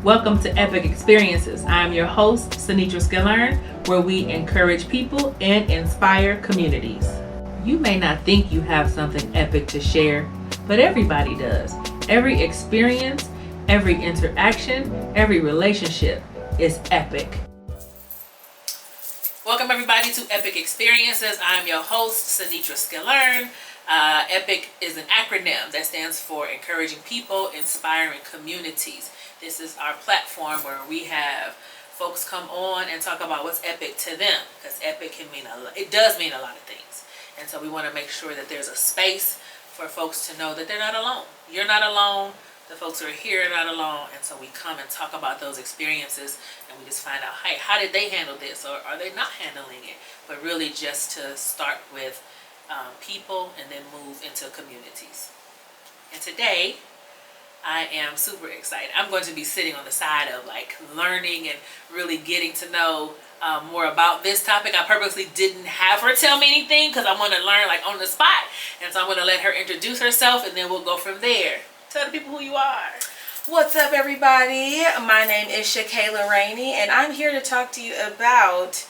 Welcome to Epic Experiences. I'm your host, Shakayla, where we encourage people and inspire communities. You may not think you have something epic to share, but everybody does. Every experience, every interaction, every relationship is epic. Welcome everybody to Epic Experiences. I'm your host, Shakayla. EPIC is an acronym that stands for Encouraging People, Inspiring Communities. This is our platform where we have folks come on and talk about what's epic to them, because epic can mean a lot. It does mean a lot of things, and so we want to make sure that there's a space for folks to know that they're not alone. You're not alone. The folks who are here are not alone, and so we come and talk about those experiences, and we just find out, hey, how did they handle this, or are they not handling it? But really, just to start with people and then move into communities. And today, I am super excited. I'm going to be sitting on the side of learning and really getting to know more about this topic. I purposely didn't have her tell me anything because I want to learn on the spot. And so I'm going to let her introduce herself and then we'll go from there. Tell the people who you are. What's up, everybody? My name is Shakayla Rainey and I'm here to talk to you about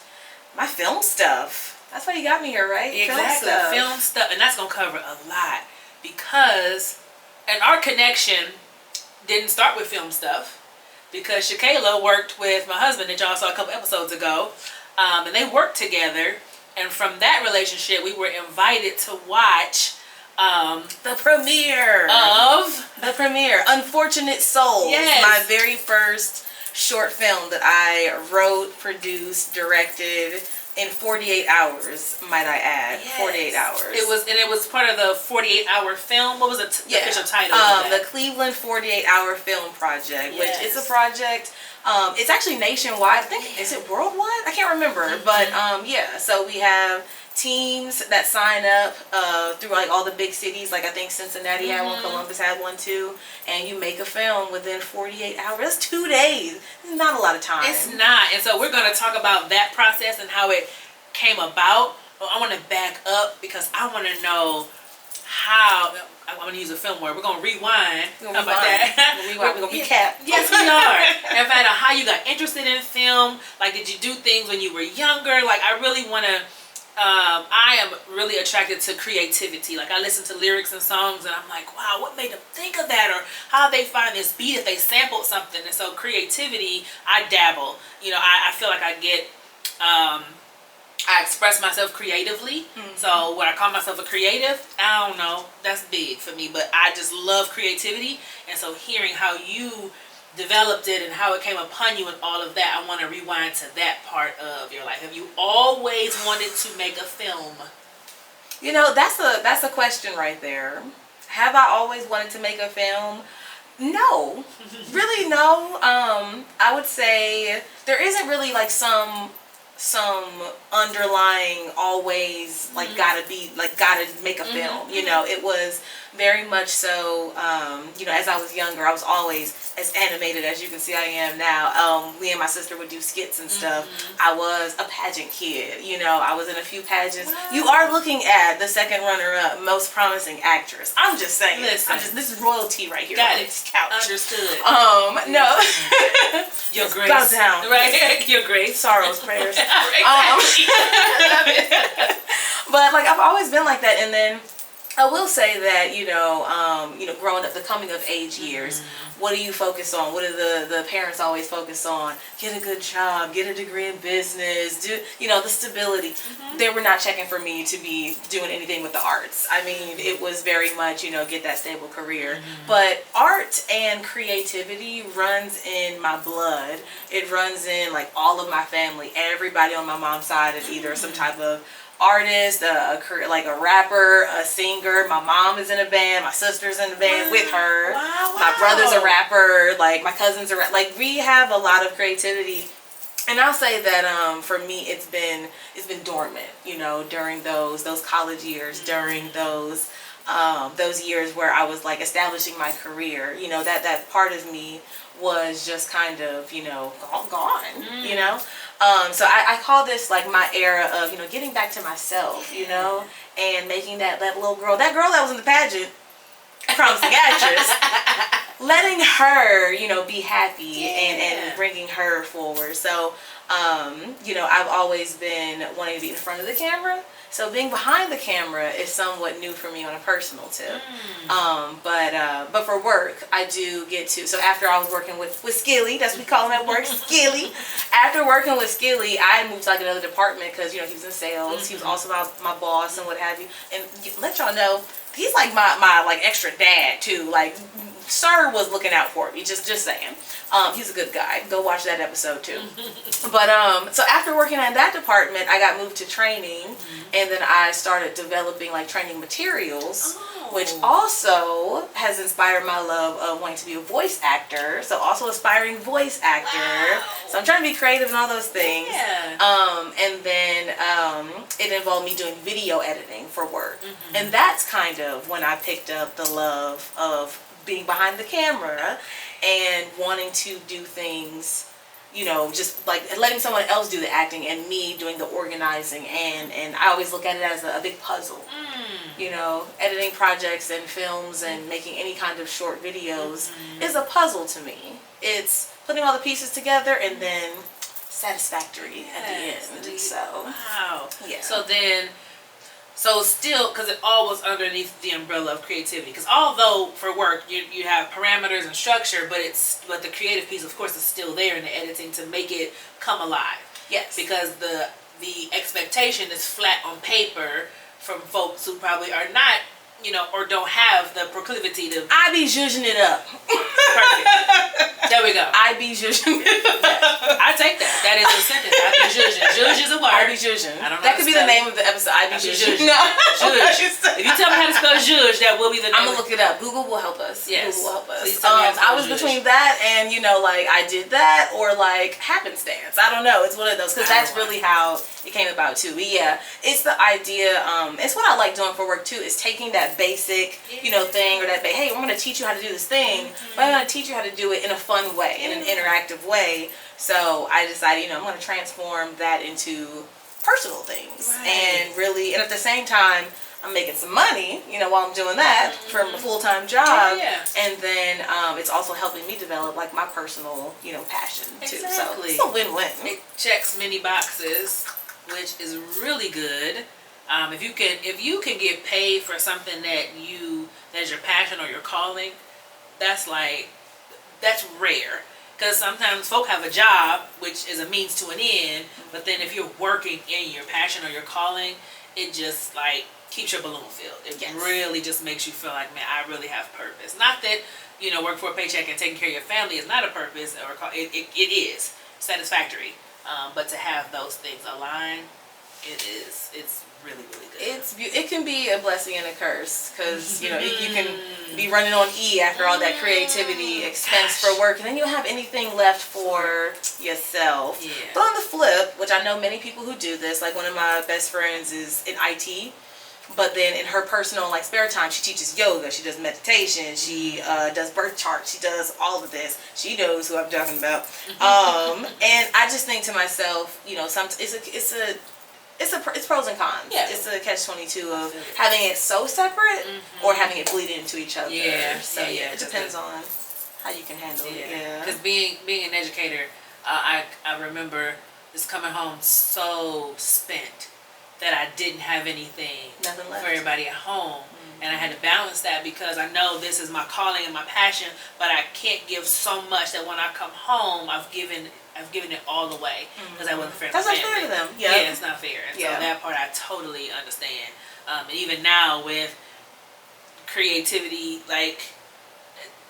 my film stuff. That's why you got me here, right? Exactly. Film stuff. And that's going to cover a lot because... And our connection didn't start with film stuff because Shakayla worked with my husband that y'all saw a couple episodes ago, and they worked together. And from that relationship, we were invited to watch the premiere Unfortunate Souls. Yes. My very first short film that I wrote, produced, directed in 48 hours, might I add. Yes. 48 hours. It was part of the 48-hour film. What was the official title of that? The Cleveland 48-Hour Film Project, yes. Which is a project. It's actually nationwide. I think, is it worldwide? I can't remember. Mm-hmm. But yeah, so we have teams that sign up through all the big cities. I think Cincinnati had one, Columbus had one too. And you make a film within 48 hours. That's 2 days. It's not a lot of time. It's not. And so we're going to talk about that process and how it came about. But I want to back up because I want to know how... I'm going to use a film word. We're going to rewind. How about that? We're going to recap. Yes, we are. And find out how you got interested in film. Did you do things when you were younger? I really want to... I am really attracted to creativity. I listen to lyrics and songs and I'm like, wow, what made them think of that? Or how they find this beat if they sampled something. And so creativity, I dabble. I feel like I get... I express myself creatively. Mm-hmm. So when I call myself a creative, I don't know. That's big for me. But I just love creativity. And so hearing how you developed it and how it came upon you and all of that, I want to rewind to that part of your life. Have you always wanted to make a film? That's a question right there. Have I always wanted to make a film? No. Really, no. I would say there isn't really some underlying always gotta make a film. It was very much so as I was younger, I was always as animated as you can see I am now. Me and my sister would do skits and stuff. I was a pageant kid. I was in a few pageants. Wow. You are looking at the second runner-up most promising actress. I'm just saying. Listen, this is royalty right here. Got on it. This couch. Understood. No. Your grace. Bow down. Right. Your grace. Sorrows, prayers. Love it. But I've always been like that, and then I will say that growing up, the coming of age years, what do you focus on? What do the parents always focus on? Get a good job, get a degree in business, do the stability. They were not checking for me to be doing anything with the arts. I mean, it was very much get that stable career. But art and creativity runs in my blood. It runs in all of my family. Everybody on my mom's side is either some type of artist, a rapper, a singer. My mom is in a band. My sister's in a band with her. Wow. My brother's a rapper. My cousins are we have a lot of creativity. And I'll say that for me, it's been dormant. During those college years, during those years where I was establishing my career. That part of me was just kind of gone. So I call this my era of getting back to myself, and making that little girl, that was in the pageant, promising actress, letting her, be happy and Yeah. bringing her forward. So, I've always been wanting to be in front of the camera. So being behind the camera is somewhat new for me on a personal tip. But for work, I do get to. So after I was working with Skilly, that's what we call him at work, Skilly. After working with Skilly, I moved to like another department because he was in sales. He was also my boss and what have you. And let y'all know, he's like my like extra dad too. Like, Sir was looking out for me. Just saying. He's a good guy. Go watch that episode too. But so after working in that department, I got moved to training, and then I started developing like training materials, which also has inspired my love of wanting to be a voice actor. So also aspiring voice actor. Wow. So I'm trying to be creative in all those things. Yeah. And then it involved me doing video editing for work, and that's kind of when I picked up the love of being behind the camera and wanting to do things, just like letting someone else do the acting and me doing the organizing, and I always look at it as a big puzzle. Editing projects and films and making any kind of short videos is a puzzle to me. It's putting all the pieces together and then satisfactory at the end. So wow. Yeah. So still, because it all was underneath the umbrella of creativity. Because although for work you have parameters and structure, but the creative piece, of course, is still there in the editing to make it come alive. Yes. Because the expectation is flat on paper from folks who probably are not, or don't have the proclivity to. I be zhuzhing it up. Perfect. There we go. I be zhuzhing it up. I take that. That is a sentence. I be zhuzhing. Zhuzh is a word. I be zhuzhing. I don't know That how could to be the spell name of the episode. I be zhuzhing. No. Zhuzh. If you tell me how to spell zhuzh, that will be the name. I'm gonna look it up. Google will help us. Yes. Google will help us. Please tell me how to spell I was zhuzh. between that and like I did that or like happenstance. I don't know. It's one of those because that's really how it came about too. But yeah, it's the idea. It's what I like doing for work too. Is taking that basic, thing or that. Hey, I'm gonna teach you how to do this thing, but I'm gonna teach you how to do it in a fun way, in an interactive way. So I decided, I'm gonna transform that into personal things, and really, and at the same time, I'm making some money, while I'm doing that from a full-time job. And then it's also helping me develop like my personal, passion too. Exactly. So it's a win-win. It checks many boxes, which is really good. If you can get paid for something that's your passion or your calling, that's rare. Because sometimes folk have a job, which is a means to an end, but then if you're working in your passion or your calling, it just like keeps your balloon filled. It really just makes you feel like, man, I really have purpose. Not that, work for a paycheck and taking care of your family is not a purpose, or it is satisfactory. But to have those things align, it's really, really good. It can be a blessing and a curse because you can be running on E after all that creativity expense for work, and then you don't have anything left for yourself. Yeah. But on the flip, which I know many people who do this, like one of my best friends is in IT, but then in her personal like spare time, she teaches yoga, she does meditation, she does birth charts, she does all of this. She knows who I'm talking about. And I just think to myself, it's pros and cons. Yeah. It's a catch-22 of having it so separate or having it bleed into each other. Yeah. So it depends on how you can handle it. Yeah. Because being an educator, I remember just coming home so spent that I didn't have anything Nothing left. for everybody at home. And I had to balance that because I know this is my calling and my passion, but I can't give so much that when I come home, I've given it all away because I wasn't fair to my family. That's not fair to them. Yeah, it's not fair. And so that part I totally understand. And even now with creativity, like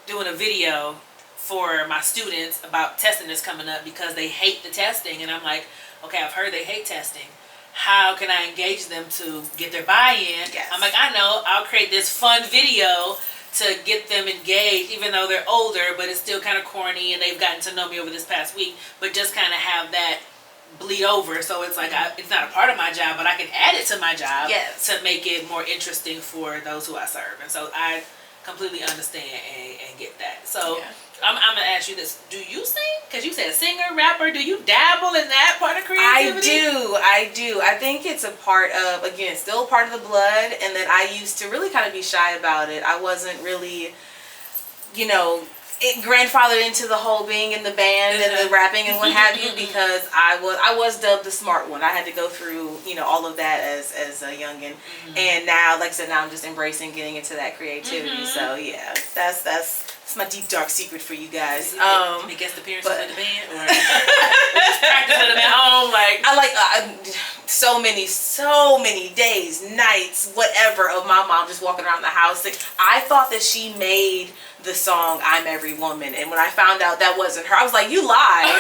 doing a video for my students about testing that's coming up because they hate the testing, and I'm like, okay, I've heard they hate testing. How can I engage them to get their buy-in? Yes. I'm like, I know, I'll create this fun video to get them engaged, even though they're older, but it's still kind of corny and they've gotten to know me over this past week, but just kind of have that bleed over. So it's like, it's not a part of my job, but I can add it to my job to make it more interesting for those who I serve. And so I completely understand and get that. So I'm going to ask you this. Do you sing? Because you said singer, rapper. Do you dabble in that part of creativity? I do. I think it's a part of, again, still part of the blood, and that I used to really kind of be shy about it. I wasn't really, grandfathered into the whole being in the band and the rapping and what have you, because I was dubbed the smart one. I had to go through, you know, all of that as a youngin, and now, like I said, now I'm just embracing getting into that creativity. So yeah, that's my deep dark secret for you guys. Any guest appearances in the band, or just practice with them at home? Like I like so many days, nights, whatever, of my mom just walking around the house. I thought that she made the song "I'm Every Woman," and when I found out that wasn't her, I was like, "You lied,"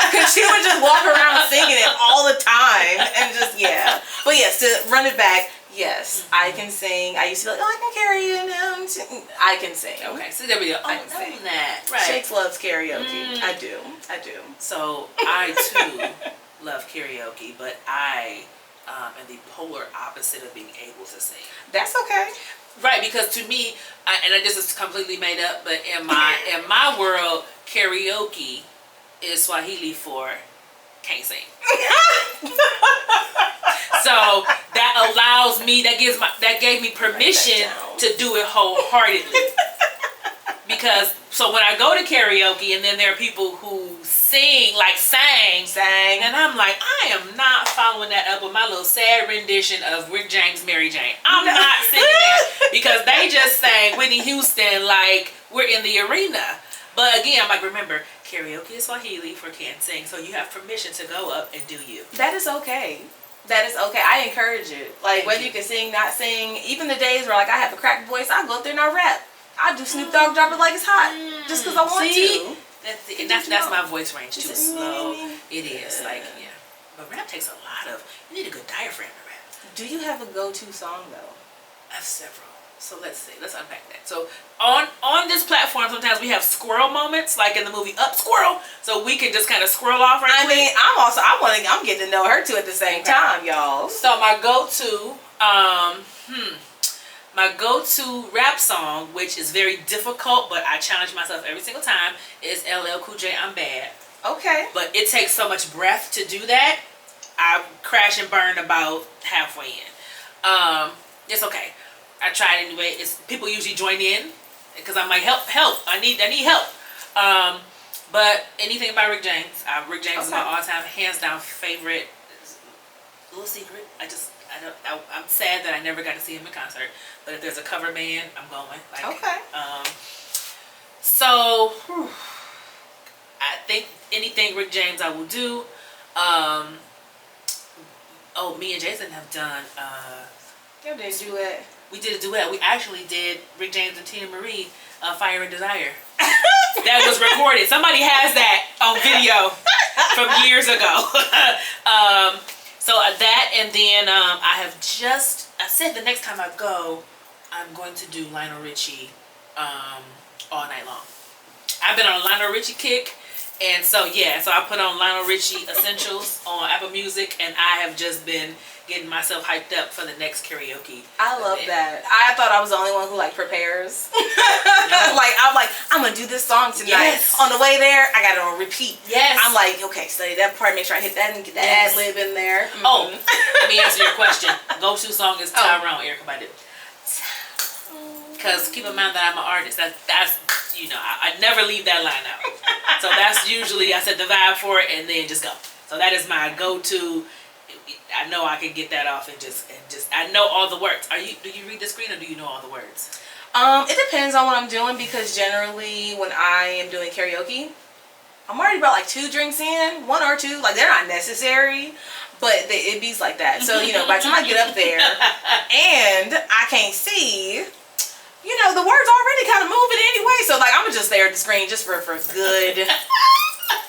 because she would just walk around singing it all the time, and just But yes, to run it back. Yes, I can sing. I used to be like, oh, I can carry you. I can sing. Okay, so there we go. I can sing that. Right. Shakes loves karaoke. I do. So I too love karaoke, but I am the polar opposite of being able to sing. That's okay. Right, because to me, and this is completely made up, but in my world, karaoke is Swahili for can't sing. So that allows me, that gave me permission to do it wholeheartedly. Because so when I go to karaoke and then there are people who sing, like sang, and I'm like, I am not following that up with my little sad rendition of Rick James' Mary Jane. I'm not singing that because they just sang Whitney Houston like we're in the arena. But again, I'm like, remember, karaoke is Swahili for can't sing, so you have permission to go up and do you. That is okay. That is okay. I encourage it. Like, whether you can sing, not sing, even the days where like I have a cracked voice, I go up there and I rap. I do Snoop Dogg Drop It Like It's Hot just because I want to. That's my voice range too slow. It is like but rap takes a lot of. You need a good diaphragm to rap. Do you have a go-to song though? I have several. So let's see. Let's unpack that. So on this platform, sometimes we have squirrel moments, like in the movie Up Squirrel. So we can just kind of squirrel off. Right quick. Mean, I'm getting to know her too at the same time, y'all. So my go-to rap song, which is very difficult, but I challenge myself every single time, is LL Cool J, I'm Bad. Okay. But it takes so much breath to do that. I crash and burn about halfway in. It's okay. I tried anyway. People usually join in because I'm like, help! I need help. But anything by Rick James. Rick James is my all-time, hands down favorite. Little secret. I'm sad that I never got to see him in concert. But if there's a cover band, I'm going. So I think anything Rick James I will do. Me and Jason have done. You did a duet. We did a duet. We actually did Rick James and Tina Marie, Fire and Desire. That was recorded. Somebody has that on video from years ago. So that, and then I said the next time I go, I'm going to do Lionel Richie all night long. I've been on a Lionel Richie kick. And so I put on Lionel Richie Essentials on Apple Music, and I have just been getting myself hyped up for the next karaoke. I love that. I thought I was the only one who prepares. No. I'm gonna do this song tonight. Yes. On the way there, I got it on repeat. Yes. I'm like, okay, study that part, make sure I hit that and get that ad lib in there. Mm-hmm. Oh, let me answer your question. Go-to song is Tyrone, Erykah Badu. Because keep in mind that I'm an artist. That's I never leave that line out. So that's usually, I set the vibe for it and then just go. So that is my go-to. I know I can get that off and just I know all the words. Do you read the screen or do you know all the words? It depends on what I'm doing, because generally when I am doing karaoke, I'm already about 2 drinks in, 1 or 2. They're not necessary, but it beats like that. So by the time I get up there and I can't see, the words already kind of moving anyway. So I'm gonna just stare at the screen just for good.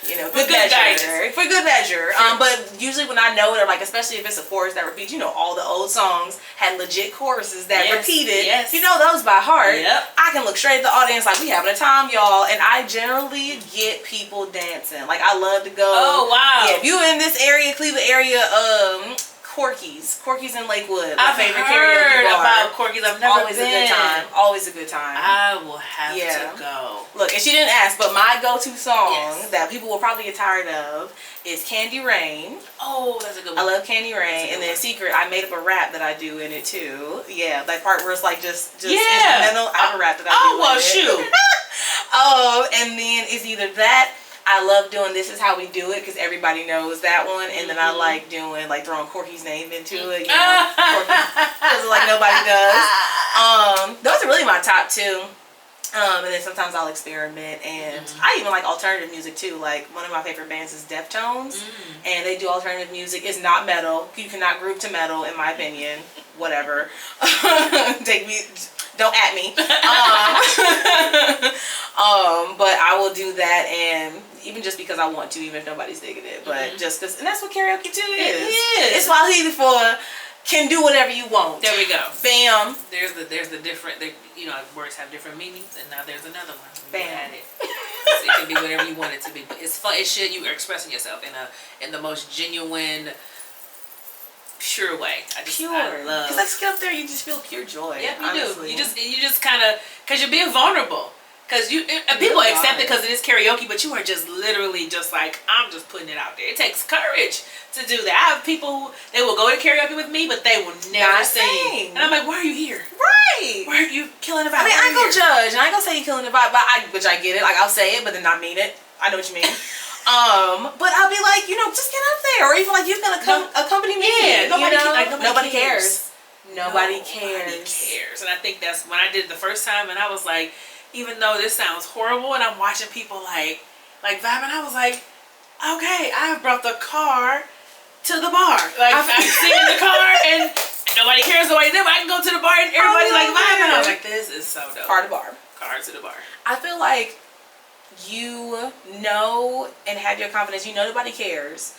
Good measure. For good measure. But usually when I know it, or especially if it's a chorus that repeats, all the old songs had legit choruses that repeated. Yes. Those by heart. Yep. I can look straight at the audience we having a time, y'all, and I generally get people dancing. I love to go. Oh wow. Yeah, if you in this area, Cleveland area, Corky's in Lakewood. My favorite karaoke bar. About Corky's. I've never Always been. a good time. Always a good time. I will have to go. Look, and she didn't ask, but my go-to song that people will probably get tired of is Candy Rain. Oh, that's a good one. I love Candy Rain. And then Secret, I made up a rap that I do in it too. Yeah, that part where it's just instrumental. I have a rap that I do in it. Shoot. And then it's either that. I love doing This Is How We Do It because everybody knows that one, and then I like doing like throwing Corky's name into it, you know, because like nobody does. Those are really my top two. And then sometimes I'll experiment, and I even like alternative music too. Like one of my favorite bands is Deftones, and they do alternative music. It's not metal. You cannot group to metal, in my opinion. Whatever. Take me. Don't at me. But I will do that, and even just because I want to, even if nobody's digging it. But just because, and that's what karaoke too is. It is. It's Swahili for can do whatever you want. There we go. Bam. There's the different, you know, words have different meanings, and now there's another one. Bam. At it. It can be whatever you want it to be, but it's fun. It should. You are expressing yourself in the most genuine, pure way. I love. Because like get up there, you just feel pure joy. Yeah, you honestly. do. You just kind of, because you're being vulnerable. Because people accept it because it is karaoke, but you are just literally just like, I'm just putting it out there. It takes courage to do that. I have people who, they will go to karaoke with me, but they will never sing. And I'm like, why are you here? Right. Why are you killing the vibe? I mean, I ain't gonna judge, and I ain't gonna say you killing the vibe, but which I get it. Like, I'll say it, but then not mean it. I know what you mean. But I'll be like, you know, just get up there, or even like you can accompany me. Yeah, nobody cares. Nobody cares. And I think that's when I did it the first time, and I was like, even though this sounds horrible, and I'm watching people like vibing, I was like, okay, I have brought the car to the bar. Like I'm sitting in the car, and nobody cares nobody there, but I can go to the bar and everybody's like vibing. I was like, this is so dope. Car to bar. Car to the bar. I feel like you know and have your confidence. You know nobody cares.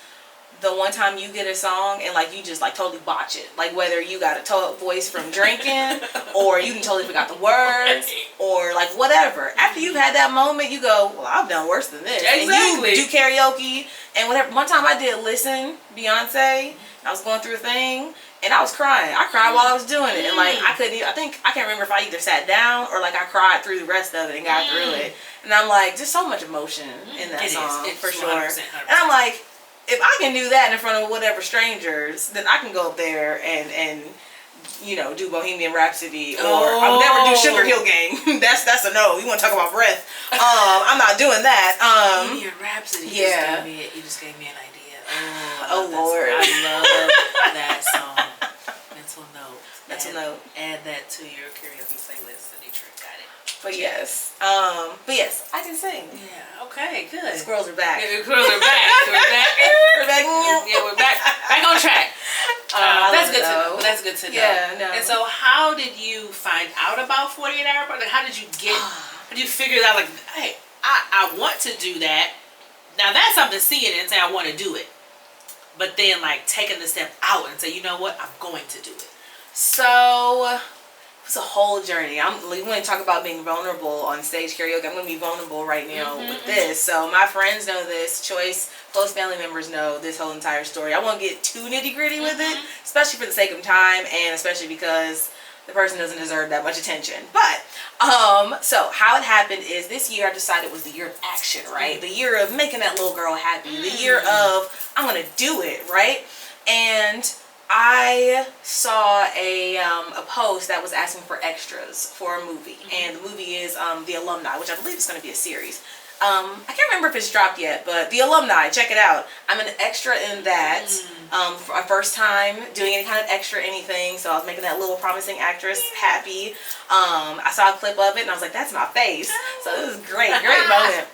The one time you get a song and like you just like totally botch it, like whether you got a voice from drinking or you can totally forgot the words or like whatever. After you've had that moment, you go, well, I've done worse than this. Exactly. And you do karaoke and whatever. One time I did Listen, Beyonce. I was going through a thing and I was crying. I cried while I was doing it, and like I can't remember if I either sat down or like I cried through the rest of it and got through it. And I'm like, just so much emotion in that song for sure. 100%. And I'm like, if I can do that in front of whatever strangers, then I can go up there and you know, do Bohemian Rhapsody, or I'll never do Sugar Hill Gang. that's a no. You want to talk about breath? I'm not doing that. Bohemian Rhapsody. Yeah. You just gave me an idea. Oh Lord. I love that song. Mental note. Add that to your karaoke playlist, Anitra. Got it. But yes, I can sing. Yeah. Okay. Good. Squirrels are back. Yeah, squirrels are back. We're back. Yeah, we're back. Back on track. That's good to know. That's good to know. Yeah. No. And so, how did you find out about 48 Hour Party? Like, how did you get? How did you figure it out? Like, hey, I want to do that. Now that's something, seeing it and saying I want to do it, but then like taking the step out and say, you know what, I'm going to do it. So it's a whole journey. We want to talk about being vulnerable on stage karaoke. I'm going to be vulnerable right now with this. So my friends know this. Choice, close family members know this whole entire story. I won't get too nitty gritty with it, especially for the sake of time, and especially because the person doesn't deserve that much attention. But so how it happened is this year I decided it was the year of action, right? The year of making that little girl happy. The year of I'm going to do it, right? And I saw a post that was asking for extras for a movie, and the movie is The Alumni, which I believe is going to be a series. I can't remember if it's dropped yet, but The Alumni, check it out. I'm an extra in that for my first time doing any kind of extra anything, so I was making that little promising actress happy. I saw a clip of it, and I was like, that's my face. So this is great moment.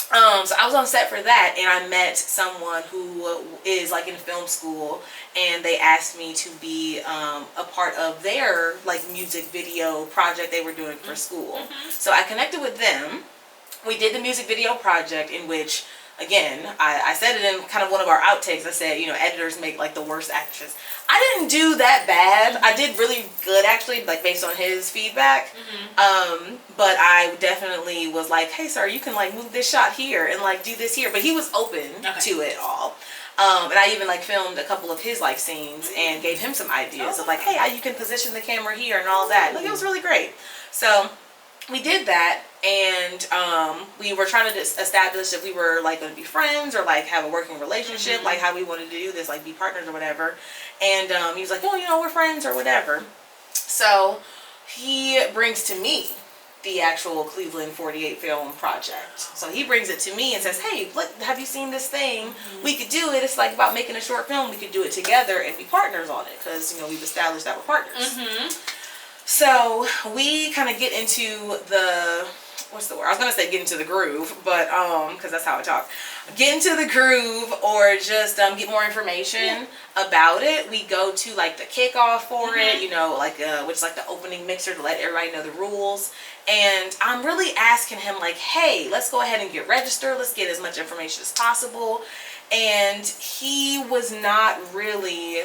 So I was on set for that, and I met someone who is like in film school, and they asked me to be a part of their like music video project they were doing for school. So I connected with them. We did the music video project, in which, again, I said it in kind of one of our outtakes. I said, you know, editors make like the worst actresses. I didn't do that bad. I did really good, actually, like based on his feedback. But I definitely was like, hey, sir, you can like move this shot here and like do this here. But he was open to it all. And I even like filmed a couple of his like scenes and gave him some ideas of like, hey, you can position the camera here and all that. Like, it was really great. So we did that, and we were trying to establish if we were like going to be friends or like have a working relationship, like how we wanted to do this, like be partners or whatever. And he was like, oh, you know, we're friends or whatever. So he brings to me the actual Cleveland 48 film project. So he brings it to me and says, hey, look, have you seen this thing? We could do it. It's like about making a short film. We could do it together and be partners on it because, you know, we've established that we're partners. So we kind of get into the, what's the word? I was going to say get into the groove, but because that's how I talk. Get into the groove or just get more information about it. We go to like the kickoff for it, you know, like which is like the opening mixer to let everybody know the rules. And I'm really asking him like, hey, let's go ahead and get registered. Let's get as much information as possible. And he was not really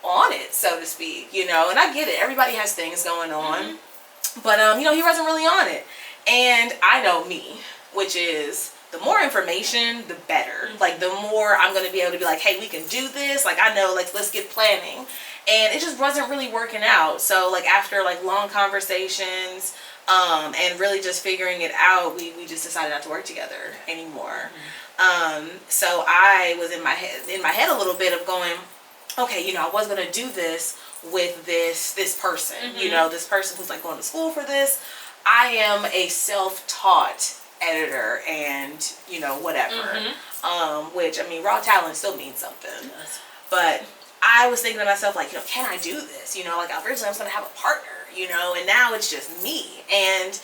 on it, so to speak, you know. And I get it. Everybody has things going on. But, you know, he wasn't really on it. And I know me, which is the more information, the better. Like, the more I'm going to be able to be like, hey, we can do this. Like, I know, like, let's get planning. And it just wasn't really working out. So, like, after, like, long conversations and really just figuring it out, we just decided not to work together anymore. So I was in my head a little bit of going, okay, you know, I was going to do this with this person, you know, this person who's like going to school for this. I am a self-taught editor and, you know, whatever, which, I mean, raw talent still means something, but I was thinking to myself, like, you know, can I do this? You know, like, originally I was going to have a partner, you know, and now it's just me. And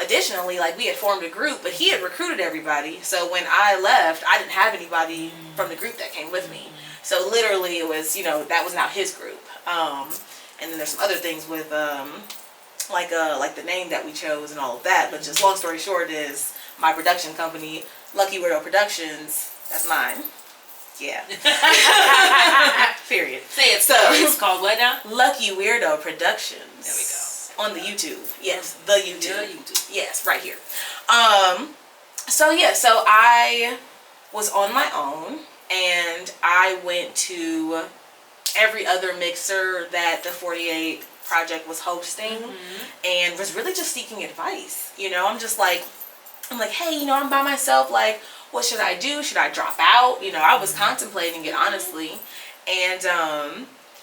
additionally, like, we had formed a group, but he had recruited everybody. So when I left, I didn't have anybody from the group that came with me. So literally it was, you know, that was now his group. And then there's some other things with, like the name that we chose and all of that. But just long story short is my production company, Lucky Weirdo Productions, that's mine. Yeah. Period. Say it. So it's called what now? Lucky Weirdo Productions. There we go. On the YouTube. Yes, the YouTube. The YouTube. Yes, right here. So yeah, so I was on my own and I went to every other mixer that the 48 project was hosting and was really just seeking advice. You know, I'm like, hey, you know, I'm by myself, like, what should I do? Should I drop out? You know, I was contemplating it, honestly. And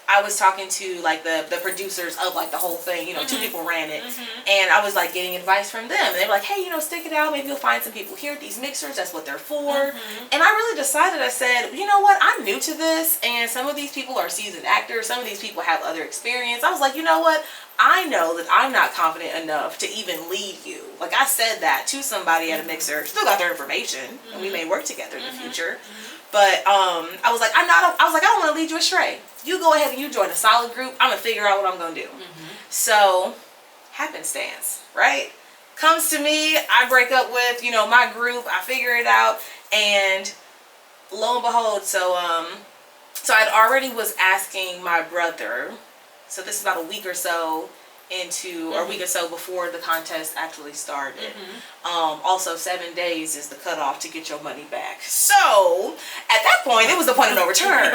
I was talking to, like, the producers of, like, the whole thing. You know, 2 people ran it. And I was, like, getting advice from them. And they were like, hey, you know, stick it out. Maybe you'll find some people here at these mixers. That's what they're for. And I really decided, I said, you know what? I'm new to this. And some of these people are seasoned actors. Some of these people have other experience. I was like, you know what? I know that I'm not confident enough to even lead you. Like, I said that to somebody at a mixer. Still got their information. And we may work together in the future. But I was like, I don't want to lead you astray. You go ahead and you join a solid group. I'm going to figure out what I'm going to do. So, happenstance, right? Comes to me, I break up with, you know, my group. I figure it out. And lo and behold, so I'd already was asking my brother. So this is about a week or so into, or a week or so before the contest actually started. Also 7 days is the cutoff to get your money back. So at that point, it was the point of no return.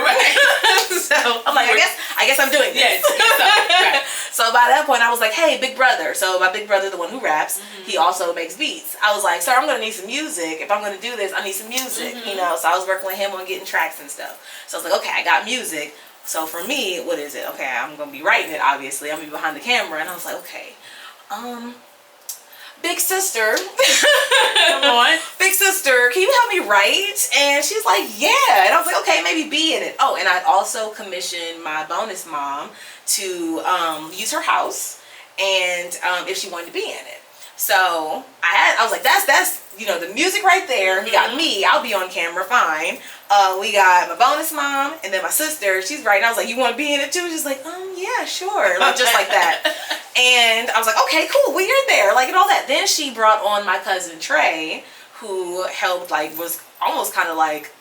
So I'm like, I guess I'm doing this. So by that point, I was like, hey, big brother. So my big brother, the one who raps, he also makes beats. I was like, sir, I'm gonna need some music. If I'm gonna do this, I need some music. You know, so I was working with him on getting tracks and stuff. So I was like, okay, I got music. So for me, what is it? Okay, I'm going to be writing it, obviously. I'm going to be behind the camera. And I was like, okay, big sister. Come on. Big sister, can you help me write? And she's like, yeah. And I was like, okay, maybe be in it. Oh, and I'd also commissioned my bonus mom to use her house and if she wanted to be in it. So I was like, that's you know, the music right there. We got me, I'll be on camera, fine. We got my bonus mom and then my sister, she's writing. I was like, you want to be in it too? She's like, yeah, sure. Like, just like that. And I was like, okay, cool, well, you're there, like, and all that. Then she brought on my cousin Trey, who helped, like, was almost kind of like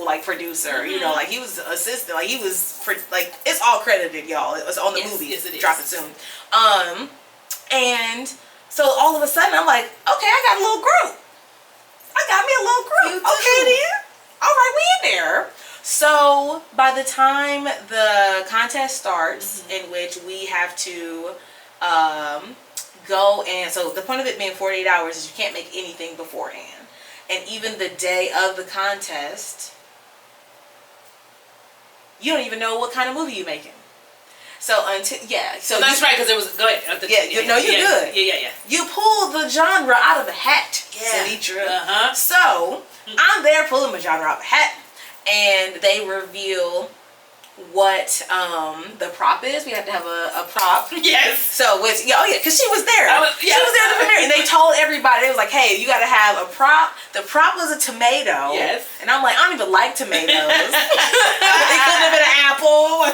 like producer, you know, like he was assistant, like he was like, it's all credited, y'all. It was on the movie. Yes, it is. Drop it soon. And so all of a sudden I'm like, okay, I got a little group. I got me a little group. Okay then. All right, we in there. So by the time the contest starts, in which we have to go, and so the point of it being 48 hours is you can't make anything beforehand. And even the day of the contest, you don't even know what kind of movie you're making. So until so that's right because it was go ahead. No, you're good. Yeah. You pull the genre out of the hat, Sinitra. So I'm there pulling my genre out of the hat, and they reveal what the prop is. We have to have a prop. Yes. So which because she was there. She was there at the premiere, and they told everybody. It was like, hey, you got to have a prop. The prop was a tomato. Yes. And I'm like, I don't even like tomatoes. It couldn't have been an apple.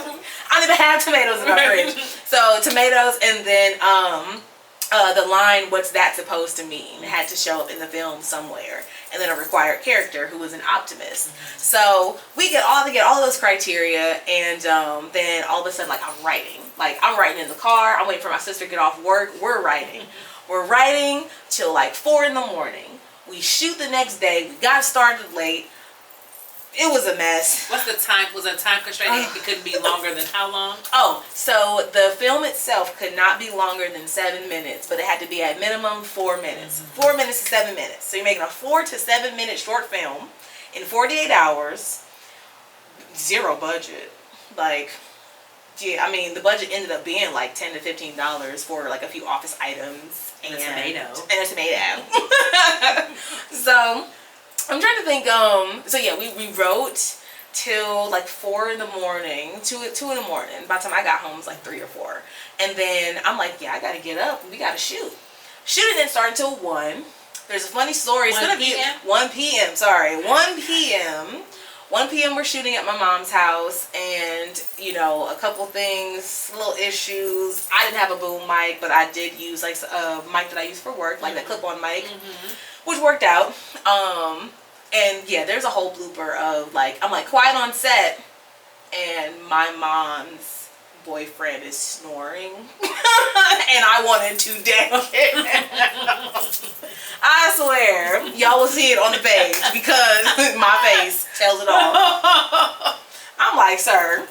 I don't even have tomatoes in my fridge. So tomatoes, and then the line, what's that supposed to mean? It had to show up in the film somewhere. And then a required character who was an optimist. So we get all those criteria, and then all of a sudden, I'm writing. I'm writing in the car. I'm waiting for my sister to get off work. We're writing. We're writing till 4 in the morning. We shoot the next day. We got started late. It was a mess. What's the time? Was it a time constraint? It couldn't be longer than how long? Oh, so the film itself could not be longer than 7 minutes, but it had to be at minimum 4 minutes. 4 minutes to 7 minutes. So you're making a 4 to 7 minute short film in 48 hours. Zero budget. The budget ended up being $10 to $15 for a few office items and a tomato. And a tomato. So I'm trying to think. We wrote till 4 in the morning, 2 in the morning. By the time I got home, it was 3 or 4. And then I'm like, I gotta get up. We gotta shoot. Shooting didn't start until 1. There's a funny story. It's gonna be 1 p.m. Sorry, 1 p.m. 1 p.m. we're shooting at my mom's house, and a couple things, little issues. I didn't have a boom mic, but I did use a mic that I use for work, that clip-on mic, which worked out. And there's a whole blooper of I'm quiet on set, and my mom's boyfriend is snoring, and I wanted to deck it. I swear, y'all will see it on the page because my face tells it all. I'm like, sir.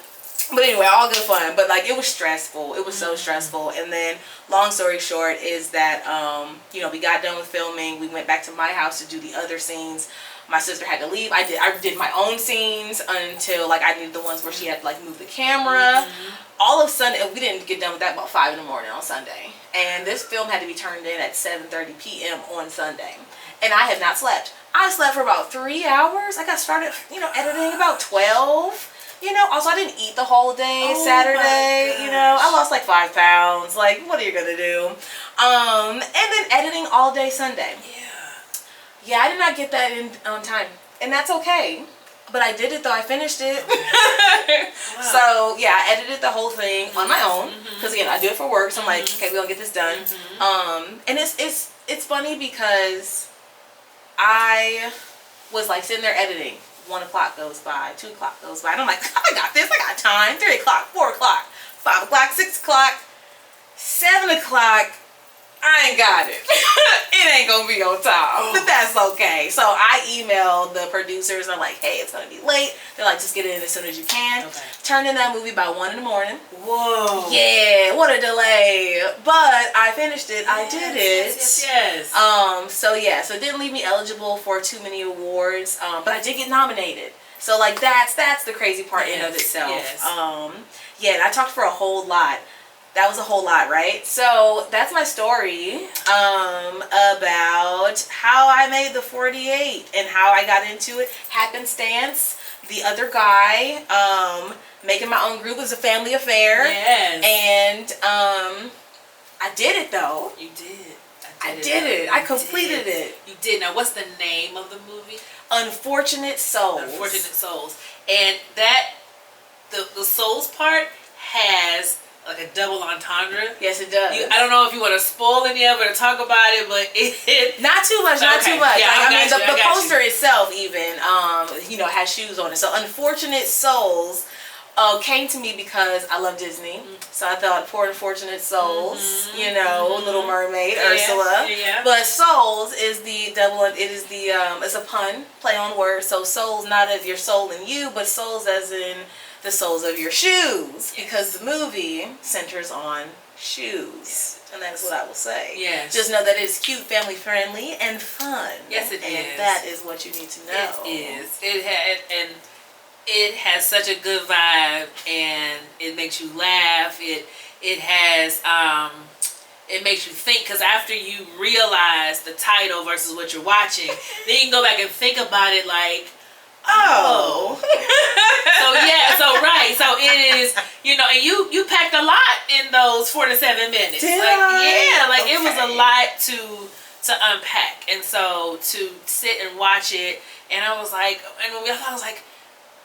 But anyway, all good fun. But it was stressful. It was so stressful. And then, long story short, is that we got done with filming. We went back to my house to do the other scenes. My sister had to leave. I did my own scenes until I needed the ones where she had to move the camera. All of Sunday, we didn't get done with that about 5 in the morning on Sunday. And this film had to be turned in at 7:30 p.m. on Sunday. And I have not slept. I slept for about 3 hours. I got started, editing about 12. Also I didn't eat the whole day Saturday. I lost 5 pounds. What are you gonna do? And then editing all day Sunday. Yeah, I did not get that in on time, and that's okay. But I did it though. I finished it. Wow. So I edited the whole thing on my own because again I do it for work. So I'm like, okay, we're gonna get this done. And it's funny because I was sitting there editing. 1 o'clock goes by, 2 o'clock goes by, and I'm like, I got this. I got time. 3 o'clock, 4 o'clock, 5 o'clock, 6 o'clock, 7 o'clock. I ain't got it. It ain't gonna be on time, but that's okay. So I emailed the producers and I'm like, hey, it's gonna be late. They're like, just get it in as soon as you can. Okay. Turned in that movie by 1 in the morning. Whoa. Yeah, what a delay. But I finished it. I did it. Yes. So it didn't leave me eligible for too many awards. But I did get nominated. So that's the crazy part in of itself. Yes. And I talked for a whole lot. That was a whole lot, right? So that's my story about how I made the 48 and how I got into it. Happenstance. The other guy, making my own group was a family affair. Yes. And I did it though. You did. I did it. I completed it. You did. Now, what's the name of the movie? Unfortunate Souls. Unfortunate Souls. And that the souls part has a double entendre. Yes, it does. I don't know if you want to spoil any of it or talk about it, but it not too much. Not too much. Yeah, the poster itself even has shoes on it. So Unfortunate Souls came to me because I love Disney. So I thought poor unfortunate souls, Little Mermaid, Ursula. Yeah. But souls is the double. It is the it's a pun, play on words. So souls, not as your soul in you, but souls as in the soles of your shoes, because the movie centers on shoes, and that's what I will say. Yes. Just know that it's cute, family friendly, and fun. Yes, it is. And that is what you need to know. It is. It had, and it has such a good vibe, and it makes you laugh. It has it makes you think, because after you realize the title versus what you're watching, then you can go back and think about it like, oh. So yeah, so right, so it is, you know, and you packed a lot in those 4 to 7 minutes. Did like I? yeah, like Okay. it was a lot to unpack, and so to sit and watch it, and I was like, and when I was like,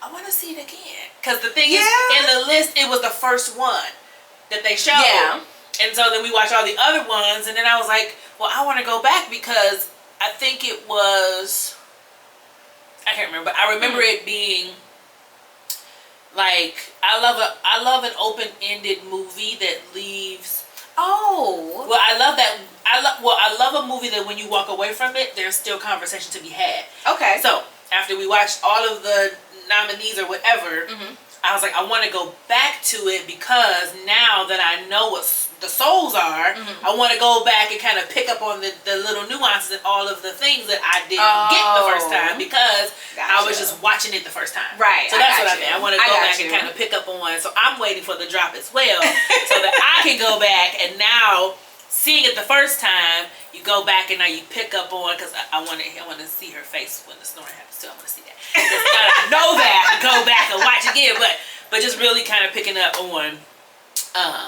I want to see it again, because the thing is, in the list, it was the first one that they showed. Yeah. And so then we watched all the other ones, and then I was like, well, I want to go back, because I think it was, I can't remember, but I remember it being like, I love an open-ended movie that leaves. Oh. Well, I love that. I love a movie that when you walk away from it, there's still conversation to be had. Okay. So after we watched all of the nominees or whatever, I was like, I want to go back to it, because now that I know what the souls are, I want to go back and kind of pick up on the little nuances and all of the things that I didn't get the first time, because I was just watching it the first time. Right. So that's what I mean. I want to go back you. and kind of pick up on. So I'm waiting for the drop as well, so that I can go back, and now seeing it the first time, you go back and now you pick up on, because I want to see her face when the snoring happens too. I want to see that. Now that I know that, go back and watch again, but just really kind of picking up on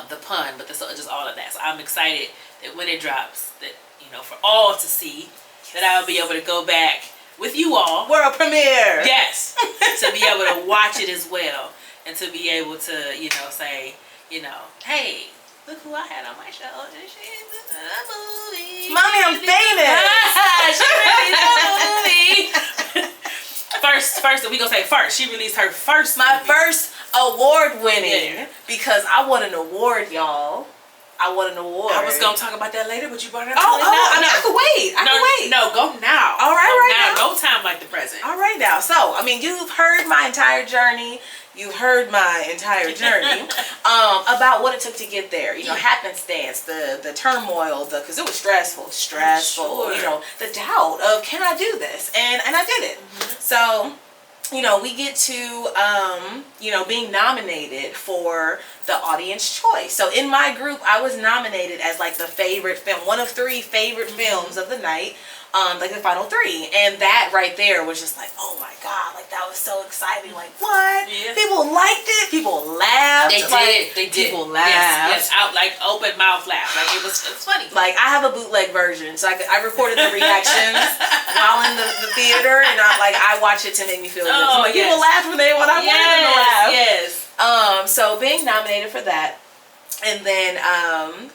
the pun, but just all of that. So I'm excited that when it drops, that, you know, for all to see, that I'll be able to go back with you all. World premiere. Yes, to be able to watch it as well, and to be able to, you know, say, you know, hey, look who I had on my show. She's in a movie. Mommy, I'm famous. She released a movie. First, we gonna say first. She released her first My movie. first award winning, Yeah. because I won an award, y'all. I won an award. I was gonna talk about that later, but you brought it up. I could wait. I no, could wait. No, go now. All right, go right now. No time like the present. All right now. So, I mean, you've heard my entire journey. You've heard my entire journey about what it took to get there. You know, happenstance, the turmoil, because it was stressful. Sure. You know, the doubt of, can I do this? And I did it. So, you know, we get to, you know, being nominated for the audience choice. So in my group, I was nominated as like the favorite film, one of 3 favorite films of the night. Like the final 3, and that right there was just like, oh my god, like that was so exciting. Like, what? Yeah. People liked it. People laughed. They did. They did. People laughed. Yes, out like open mouth laugh. Like it was funny. Like I have a bootleg version, so I recorded the reactions while in the theater, and I watch it to make me feel good. So like people laughed when I wanted them to laugh. Yes. So being nominated for that. And then,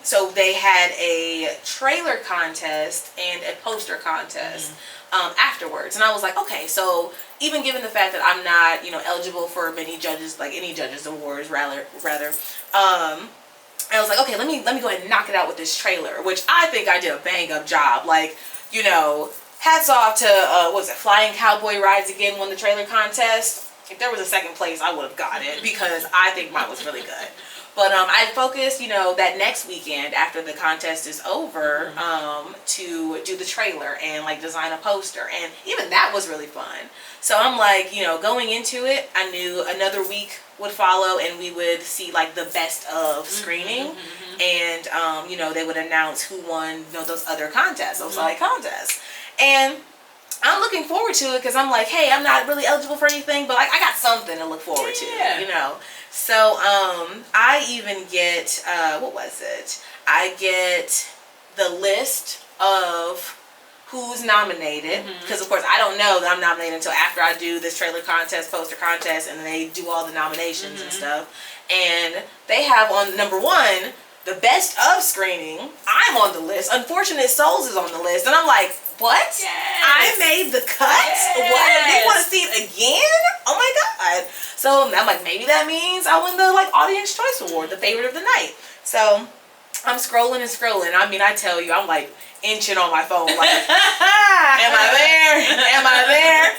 so they had a trailer contest and a poster contest afterwards. And I was like, okay, so even given the fact that I'm not, you know, eligible for many judges, like any judges awards, rather, I was like, okay, let me go ahead and knock it out with this trailer, which I think I did a bang up job. Like, you know, hats off to, what was it, Flying Cowboy Rides Again won the trailer contest. If there was a second place, I would have got it, because I think mine was really good. But I focused, you know, that next weekend after the contest is over, to do the trailer and like design a poster, and even that was really fun. So I'm like, you know, going into it, I knew another week would follow, and we would see like the best of screening, and you know, they would announce who won, you know, those other contests, those like contests, and I'm looking forward to it, because I'm like, hey, I'm not really eligible for anything, but like I got something to look forward to, you know. So I even get, what was it? I get the list of who's nominated, because of course I don't know that I'm nominated until after I do this trailer contest, poster contest, and they do all the nominations and stuff. And they have on number 1, the best of screening. I'm on the list. Unfortunate Souls is on the list, and I'm like, what? Yes. I made the cut? Yes. What? You want to see it again? Oh my god. So I'm like, maybe that means I win the like Audience Choice Award, the favorite of the night. So I'm scrolling and scrolling. I mean, I tell you, I'm like inching on my phone, like, am I there? Am I there?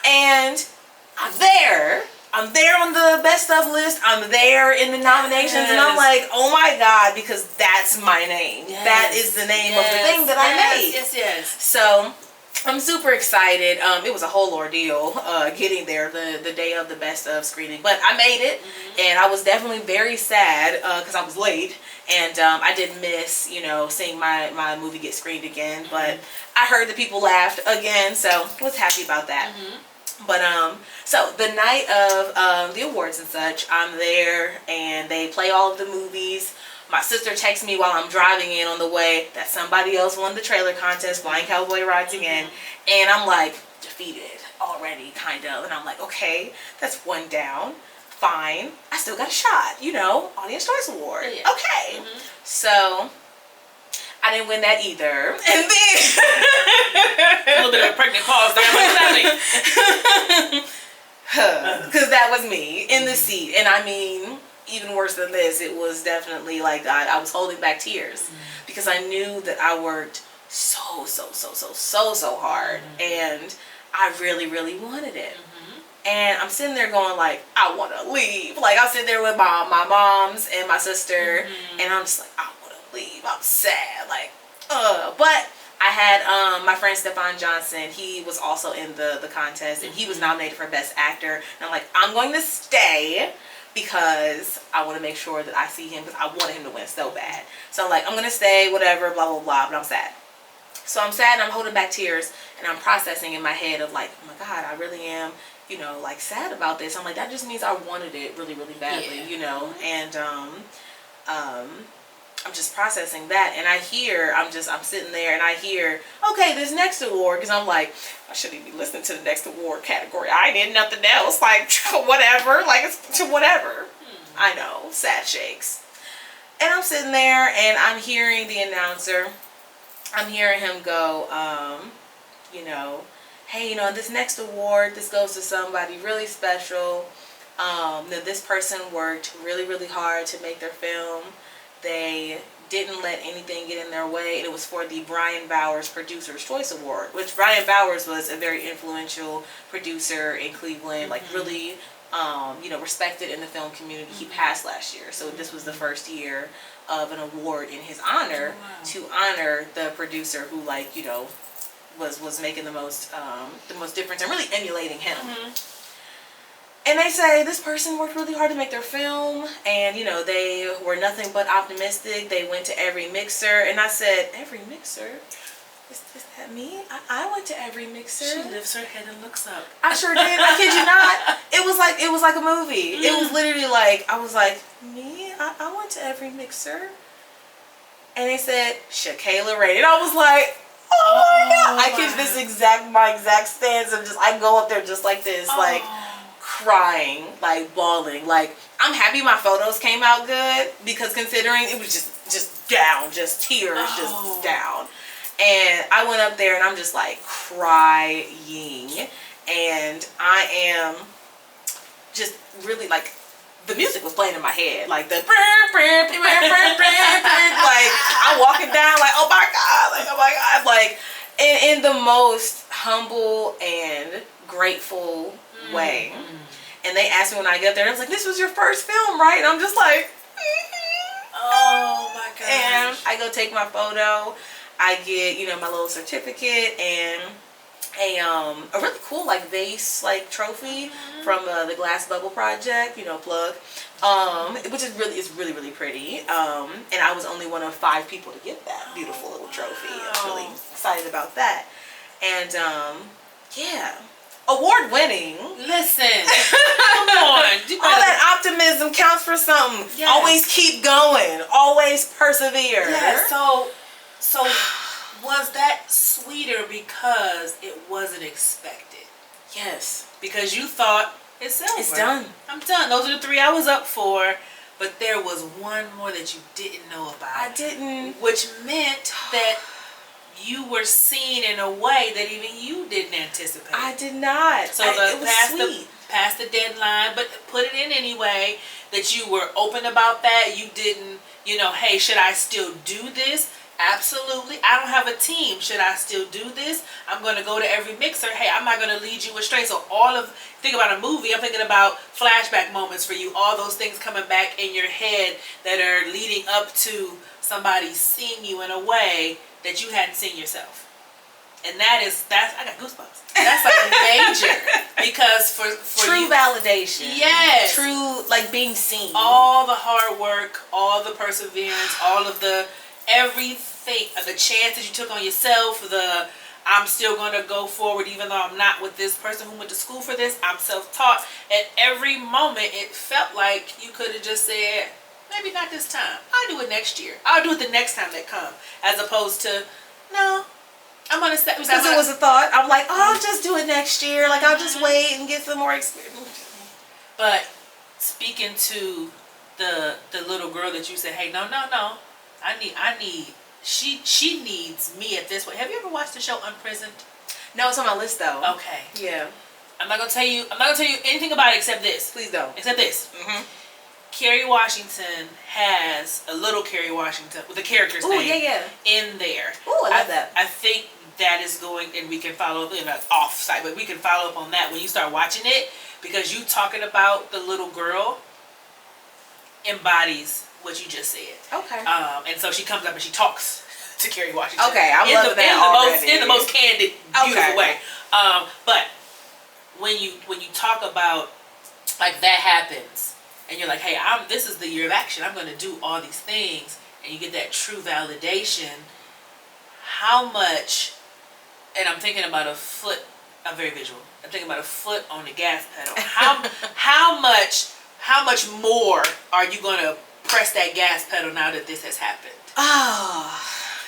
And I'm there. I'm there on the best of list. I'm there in the nominations, and I'm like, oh my god, because that's my name. That is the name of the thing that I made. Yes. So I'm super excited. It was a whole ordeal getting there the day of the best of screening, but I made it, and I was definitely very sad because I was late, and I did miss, seeing my movie get screened again. But I heard that people laughed again, so I was happy about that. But so the night of the awards and such, I'm there, and they play all of the movies. My sister texts me while I'm driving in on the way that somebody else won the trailer contest, Flying Cowboy Rides Again. And I'm like, defeated already, kind of. And I'm like, okay, that's one down. Fine. I still got a shot, Audience Choice Award. Yeah. Okay. So I didn't win that either. And then a little bit of a pregnant pause there. because that was me in the seat. And I mean, even worse than this, it was definitely like I was holding back tears because I knew that I worked so hard, and I really wanted it. And I'm sitting there going like, I want to leave. Like, I'm sitting there with my moms and my sister, and I'm just like, I want to leave. I'm sad. Like, but I had my friend Stephon Johnson. He was also in the contest, and he was nominated for Best Actor. And I'm like, I'm going to stay because I want to make sure that I see him, because I wanted him to win so bad. So I'm like, I'm going to stay, whatever, blah, blah, blah, but I'm sad. So I'm sad, and I'm holding back tears, and I'm processing in my head of like, oh my God, I really am, like sad about this. I'm like, that just means I wanted it really badly, and I'm just processing that, and I'm sitting there, and I hear, okay, this next award, because I'm like, I shouldn't even be listening to the next award category. I did nothing else, like, whatever, like, it's whatever. I know, sad shakes. And I'm sitting there, and I'm hearing the announcer, I'm hearing him go, hey, this next award, this goes to somebody really special. This person worked really hard to make their film. They didn't let anything get in their way, and it was for the Brian Bowers Producer's Choice Award, which Brian Bowers was a very influential producer in Cleveland, like really, respected in the film community. He passed last year, so this was the first year of an award in his honor to honor the producer who, was making the most difference and really emulating him. And they say this person worked really hard to make their film, and they were nothing but optimistic. They went to every mixer, and I said, every mixer? Is that me? I went to every mixer. She lifts her head and looks up. I sure did. I kid you not. It was like a movie. It was literally like, I was like, me? I went to every mixer. And they said, Shakayla Rainey. And I was like, oh my God. I kid you, my exact stance of I go up there just like this, like crying, like bawling. Like, I'm happy my photos came out good, because considering it was just down, just tears, just down. And I went up there, and I'm just like crying, and I am just really like, the music was playing in my head, like the like I'm walking down like, oh my God, like in the most humble and grateful way. And they asked me when I got there, and I was like, this was your first film, right? And I'm just like, oh my gosh. And I go take my photo. I get, my little certificate and a really cool vase trophy from the Glass Bubble Project, plug, which is really pretty. And I was only one of 5 people to get that beautiful little trophy. I was really excited about that. And yeah, award winning. Listen, come on. All that optimism counts for something. Yes. Always keep going. Always persevere. Yeah. So was that sweeter because it wasn't expected? Yes. Because you thought, it's over. It's done. I'm done. Those are the 3 I was up for. But there was one more that you didn't know about. I didn't. Which meant that you were seen in a way that even you didn't anticipate. I did not. So it was sweet. Past the deadline, but put it in anyway, that you were open about that. You didn't, hey, should I still do this? Absolutely. I don't have a team. Should I still do this? I'm going to go to every mixer. Hey, I'm not going to lead you astray. So think about a movie. I'm thinking about flashback moments for you. All those things coming back in your head that are leading up to somebody seeing you in a way that you hadn't seen yourself. And that's I got goosebumps. That's like major because for true you, validation. yes, true, like being seen. All the hard work, all the perseverance, all of the everything, the chance that you took on yourself, the I'm still going to go forward even though I'm not with this person who went to school for this. I'm self-taught. At every moment, it felt like you could have just said, maybe not this time. I'll do it next year. I'll do it the next time that comes. As opposed to, no, I'm going to step. Because it was a thought. I'm like, oh, I'll just do it next year. Like, I'll just wait and get some more experience. But speaking to the little girl that you said, hey, no. I need, she needs me at this point. Have you ever watched the show Unprisoned? No, it's on my list though. Okay. Yeah. I'm not gonna tell you anything about it except this. Please don't. Except this. Kerry Washington has a little Kerry Washington with the character's name in there. Ooh, I love that. I think that is going, and we can follow up, off site, but we can follow up on that when you start watching it, because you talking about the little girl embodies what you just said. Okay. And so she comes up and she talks to Kerry Washington. Okay, I'm loving that already. In the most candid, beautiful way. But when you talk about like that happens, and you're like, hey, this is the year of action. I'm going to do all these things, and you get that true validation. How much? And I'm thinking about a foot. I'm very visual. I'm thinking about a foot on the gas pedal. How much more are you going to press that gas pedal now that this has happened? Oh,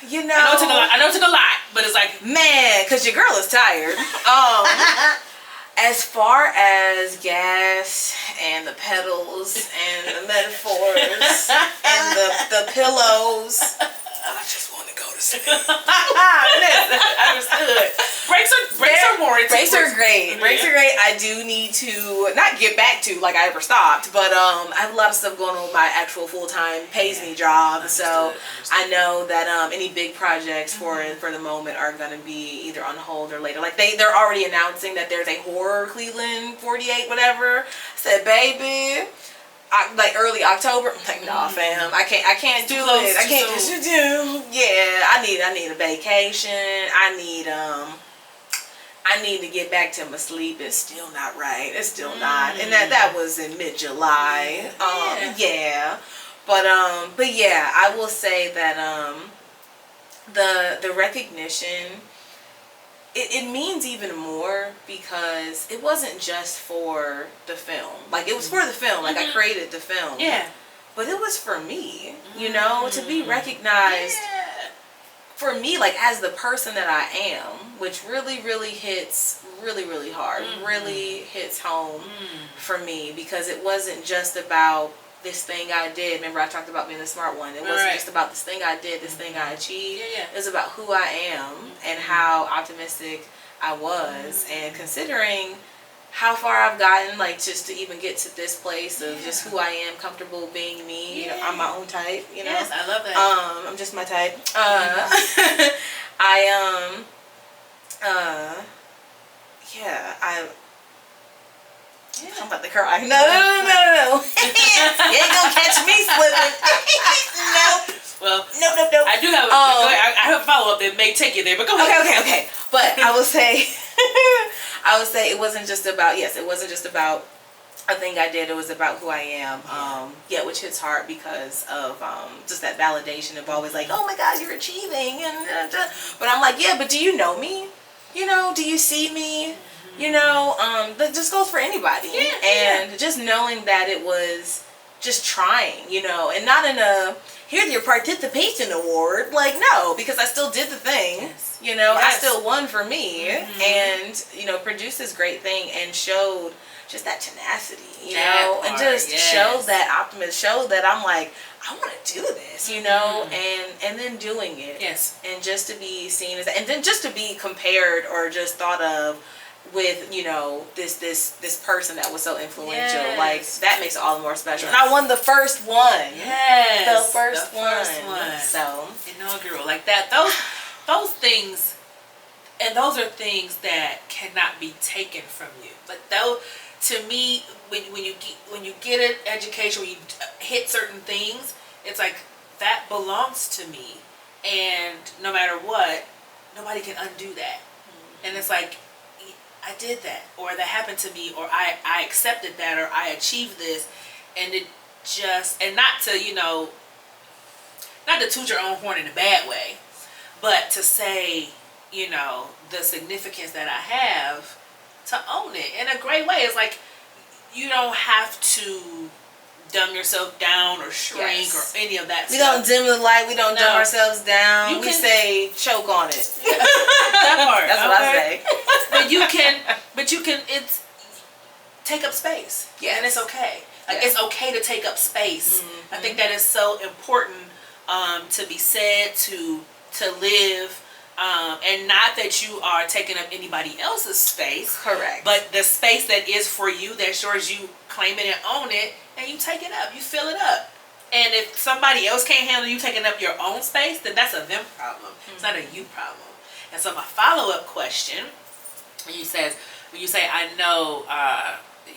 you know. I know it took a lot, but it's like, man, because your girl is tired. As far as gas and the pedals and the metaphors and the pillows, I just want to go to sleep. Understood. Brakes are warranted. Brakes are great. Brakes are great. I do need to not get back to like I ever stopped, but I have a lot of stuff going on with my actual full-time pays me job. So I know that any big projects for the moment are going to be either on hold or later. Like they're already announcing that there's a horror Cleveland 48 whatever. I said, baby, like early October. I'm like, nah, fam, I can't do it. I can't just do. Yeah, I need a vacation. I need to get back to my sleep. It's still not right. It's still not. And that was in mid-July. Yeah. But yeah, I will say that the recognition, it means even more because it wasn't just for the film. Like, it was for the film. Like, I created the film. Yeah. But it was for me, to be recognized for me, like, as the person that I am, which really, really hits really, really hard, really hits home for me, because it wasn't just about this thing I did. Remember, I talked about being the smart one. It wasn't just about this thing I did, this thing I achieved. It was about who I am and how optimistic I was, and considering how far I've gotten, like, just to even get to this place of just who I am, comfortable being me. I'm my own type, Yes, I love that. I'm just my type. I'm about to cry. No. You ain't gonna catch me slipping. Nope. Well, nope. I do have. I have a follow up that may take you there, but go ahead. Okay. But I will say, it wasn't just about a thing I did. It was about who I am. Which hits hard because of just that validation of always like, oh my God, you're achieving, but I'm like, yeah, but do you know me? Do you see me? That just goes for anybody. And just knowing that it was just trying, and not in a here's your participation award. Like, no, because I still did the thing. I still won for me, and produced this great thing and showed just that tenacity, and just showed that optimism, showed that I'm like, I want to do this, and then doing it, and just to be seen as that, and then just to be compared or just thought of with this person that was so influential, like that makes it all the more special. And I won the first one. The first one. So inaugural, like that. Those things, and those are things that cannot be taken from you. Like, though, to me, when you get an education, when you hit certain things, it's like that belongs to me, and no matter what, nobody can undo that. And it's like, I did that, or that happened to me, or I accepted that, or I achieved this, and it just, and not to, not to toot your own horn in a bad way, but to say, the significance that I have, to own it in a great way. It's like, you don't have to dumb yourself down or shrink or any of that we stuff. Don't dim the light. We don't dumb ourselves down. We say choke on it. That part. That's what I say. But you can, it's take up space. Yeah. And it's okay. Like, it's okay to take up space. I think that is so important to be said, to live. And not that you are taking up anybody else's space. Correct. But the space that is for you, that's yours, you claim it and own it, and you take it up. You fill it up. And if somebody else can't handle you taking up your own space, then that's a them problem. It's not a you problem. And so my follow-up question, when you say, I know,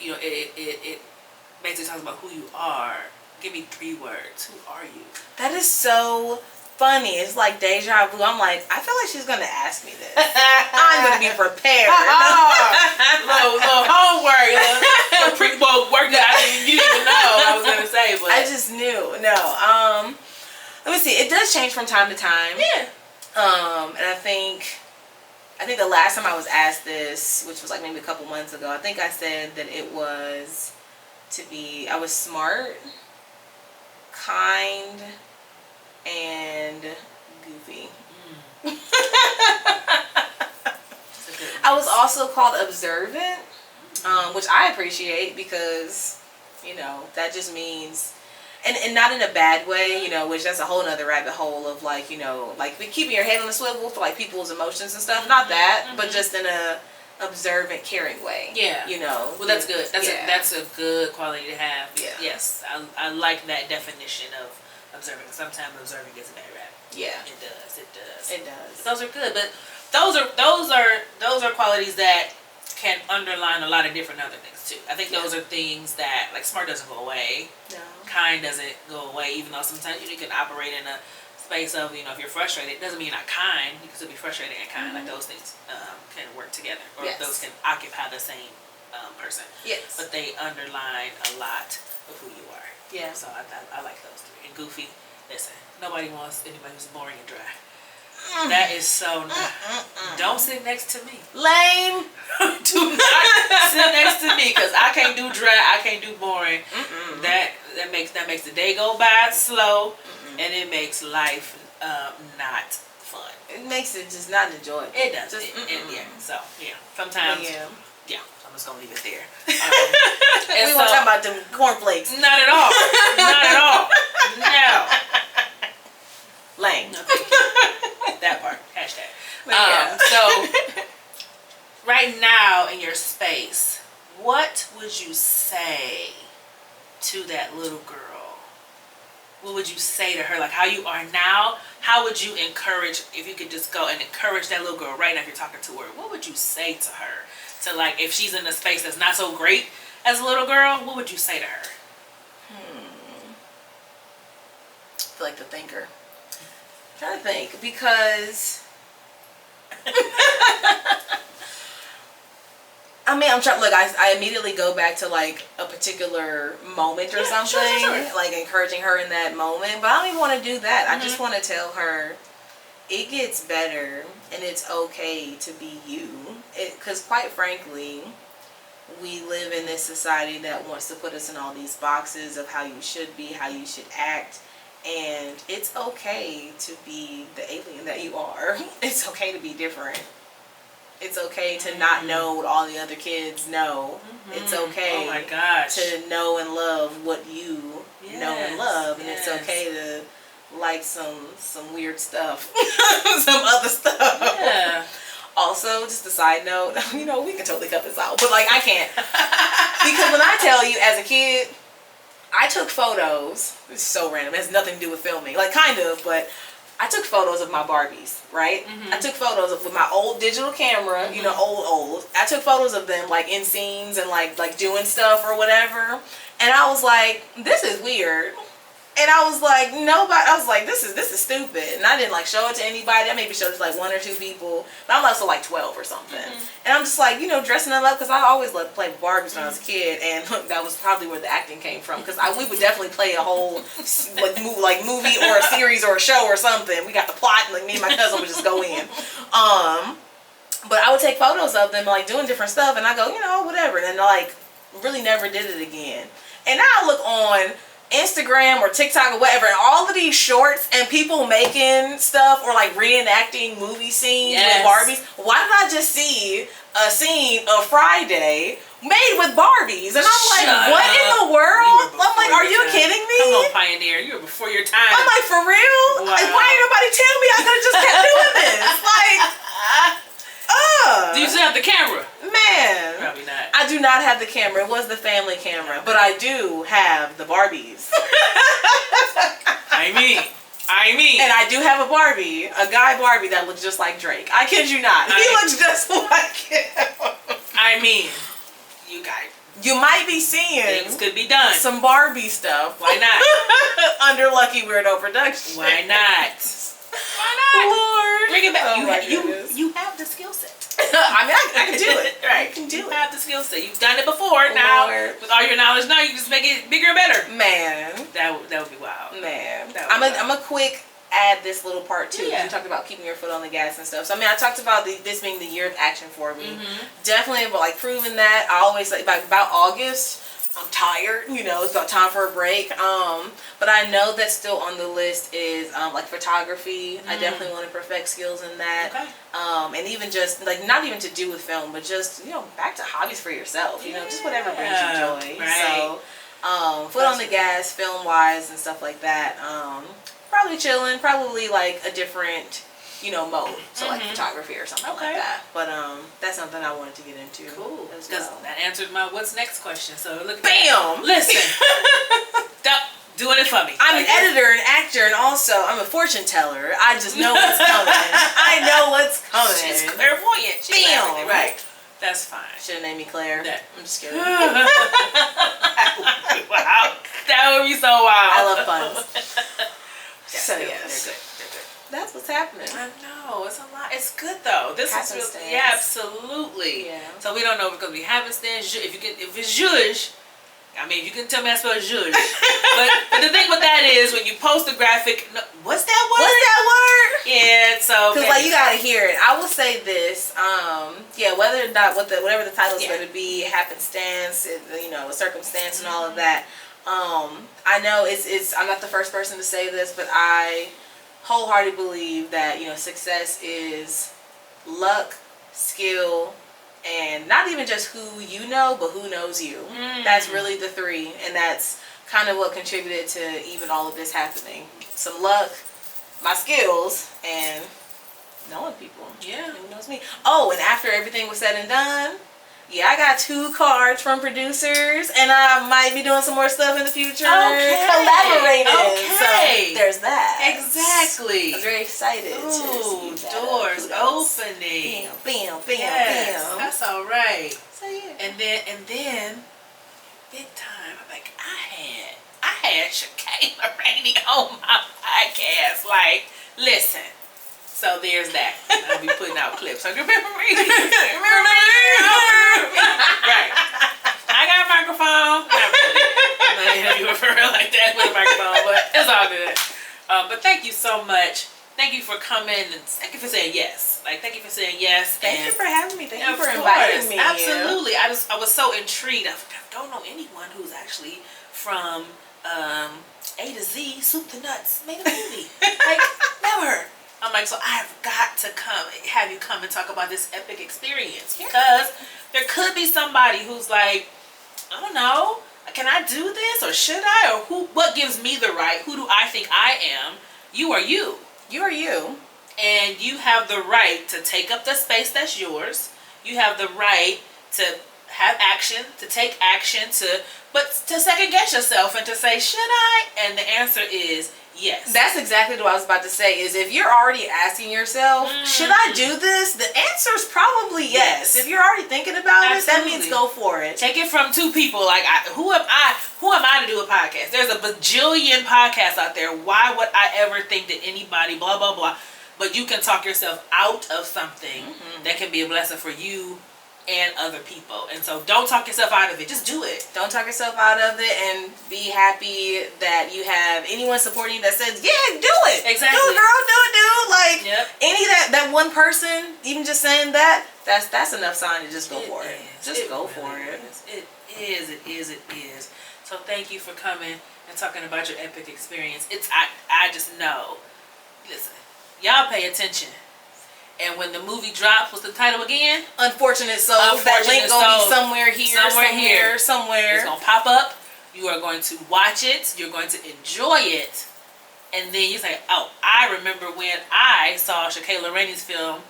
it basically talks about who you are. Give me 3 words. Who are you? That is so funny. It's like deja vu. I'm like, I feel like she's gonna ask me this. I'm gonna be prepared. Little homework, work that you didn't even know I was gonna say, but I just knew. No. Let me see. It does change from time to time. Yeah. And I think the last time I was asked this, which was like maybe a couple months ago, I think I said that it was I was smart, kind, and goofy. I was also called observant, which I appreciate because, that just means, and not in a bad way, which that's a whole nother rabbit hole of like, keeping your head on the swivel for like people's emotions and stuff. Not that, but just in a observant, caring way. Yeah. Well, that's good. That's a good quality to have. Yeah. Yes, I like that definition of observing. Sometimes observing gets a bad rap. Yeah. It does. But those are good, but those are qualities that can underline a lot of different other things too. I think those are things that, like, smart doesn't go away. No. Kind doesn't go away, even though sometimes you can operate in a space of, if you're frustrated, it doesn't mean you're not kind. You can still be frustrated and kind. Like, those things can work together, or those can occupy the same person. Yes. But they underline a lot of who you are. Yeah. So I like those 3. And goofy, listen, nobody wants anybody who's boring and dry. That is so don't sit next to me. Lame. Do not sit next to me, because I can't do dry, I can't do boring. That makes the day go by slow, and it makes life not fun. It makes it just not enjoyable. It does. Just, sometimes. Yeah, I'm just gonna leave it there. We won't talk about them cornflakes. Not at all. Not at all. No. Lame. Okay. That part. Hashtag. So, right now in your space, what would you say to that little girl? What would you say to her? Like, how you are now, how would you encourage, if you could just go and encourage that little girl right now if you're talking to her, what would you say to her? To, like, if she's in a space that's not so great as a little girl, what would you say to her? I feel like the thinker. I'm trying to think, because I'm trying. Look, I immediately go back to like a particular moment or something, sure. like encouraging her in that moment. But I don't even want to do that. I just want to tell her it gets better and it's okay to be you. Because quite frankly, we live in this society that wants to put us in all these boxes of how you should be, how you should act. And it's okay to be the alien that you are. It's okay to be different. It's okay to not know what all the other kids know. It's okay oh my gosh. to know and love what you know and love. And it's okay to like some weird stuff. Some other stuff. Yeah. Also, just a side note, we can totally cut this out. But like, I can't. Because when I tell you, as a kid, I took photos. It's so random. It has nothing to do with filming. Like, kind of, but I took photos of my Barbies, right? I took photos with my old digital camera, old. I took photos of them, like, in scenes and, like doing stuff or whatever. And I was like, this is weird. And I was like, nobody. I was like, this is stupid. And I didn't like show it to anybody. I maybe showed it to like 1 or 2 people. But I'm also like 12 or something. And I'm just like, dressing them up because I always loved to play Barbies when I was a kid, and that was probably where the acting came from. Because we would definitely play a whole like movie or a series or a show or something. We got the plot, and like me and my cousin would just go in. But I would take photos of them like doing different stuff, and I go, whatever. And then like really never did it again. And now I look on Instagram or TikTok or whatever, and all of these shorts and people making stuff or like reenacting movie scenes with Barbies. Why did I just see a scene of Friday made with Barbies? And I'm like, what in the world? I'm like, are you kidding me? Come on, Pioneer, you were before your time. I'm like, for real? Wow. Like, why ain't nobody tell me? I could have just kept doing this. Like, do you still have the camera? Man. Probably not. I do not have the camera. It was the family camera. But I do have the Barbies. I mean. And I do have a Barbie, a guy Barbie that looks just like Drake. I kid you not. He looks just like him. You guys. You might be seeing things could be done. Some Barbie stuff. Why not? Under Lucky Weirdo Productions. Why not? Why not? Lord. Bring it back. Oh you have the skill set. I can do it. Right. I can do you it. have the skill set. You've done it before. Now, with all your knowledge, now you can just make it bigger and better. Man. That would be wild. Man. I'm a quick add this little part too. You talked about keeping your foot on the gas and stuff. So I talked about this being the year of action for me. Definitely about like proving that. I always like about August. I'm tired, it's about time for a break. But I know that still on the list is like photography. I definitely want to perfect skills in that. Okay. And even just like not even to do with film, but just back to hobbies for yourself. Just whatever brings you joy. Right. So foot on the gas, film wise and stuff like that. Probably chilling. Probably like a different mode. So like photography or something like that. But that's something I wanted to get into. Cool. As Because well. that answered my what's next question. So look at Bam! That. Listen. Doing it for me. I'm an editor and actor, and also I'm a fortune teller. I just know what's coming. I know what's coming. She's clairvoyant. She's Bam! Right. That's fine. Should have named me Claire. Yeah. I'm just kidding. Wow. That would be so wild. I love puns. So They're yes. good. They're good. That's what's happening. I know, it's a lot. It's good though. This is really, absolutely. Yeah. So we don't know if it's gonna be happenstance. If it's zhuzh, if you can tell me how to spell zhuzh. but the thing with that is when you post a graphic, what's that word? What's that word? Yeah, so because like you gotta hear it. I will say this. Whether or not whatever the title is going to be, happenstance, a circumstance, and all of that. I know it's. I'm not the first person to say this, but I wholeheartedly believe that success is luck, skill, and not even just who you know, but who knows you. That's really the three, and that's kind of what contributed to even all of this happening. Some luck, my skills, and knowing people. Yeah. Who knows me? Oh, and after everything was said and done, I got 2 cards from producers, and I might be doing some more stuff in the future. Okay. Collaborating. Okay. So there's that. Exactly. I'm very excited to Ooh, see that. doors opening. Bam, bam, Yes, bam. that's all right. So yeah. And then, big time. I'm like, I had Shakayla Rainey on my podcast. Like, listen. So there's that. I'll be putting out clips. Like, remember me? Remember me? Right. I got a microphone. Not really. I'm not gonna do it for real like that with a microphone, but it's all good. But thank you so much. Thank you for coming and thank you for saying yes. Thank you for saying yes. Thank you for having me. Thank you for Of inviting course, me. Absolutely. I was so intrigued. I don't know anyone who's actually from A to Z, soup to nuts, made a movie. Never. I'm like, so I've got to have you come and talk about this epic experience because there could be somebody who's like, I don't know, can I do this or should I, or what gives me the right? Who do I think I am? You are you. You are you. And you have the right to take up the space that's yours. You have the right to have action, to take action, but to second guess yourself and to say, should I? And the answer is Yes. That's exactly what I was about to say, is if you're already asking yourself, should I do this? The answer is probably yes. If you're already thinking about it, that means go for it. Take it from two people. Like, who am I to do a podcast? There's a bajillion podcasts out there. Why would I ever think that anybody, blah, blah, blah. But you can talk yourself out of something that can be a blessing for you and other people. And so don't talk yourself out of it. Just do it. Don't talk yourself out of it, and be happy that you have anyone supporting you that says, yeah, do it. Exactly. Do it, girl. Do it, dude. Like, Yep. any that one person, even just saying that, that's enough sign to just go for it. Just go for it. It is. So thank you for coming and talking about your epic experience. I just know. Listen, y'all pay attention. And when the movie drops, what's the title again? Unfortunate Souls. That link gonna be somewhere here, somewhere. It's gonna pop up. You are going to watch it. You're going to enjoy it. And then you say, oh, I remember when I saw Shakayla Rainey's film.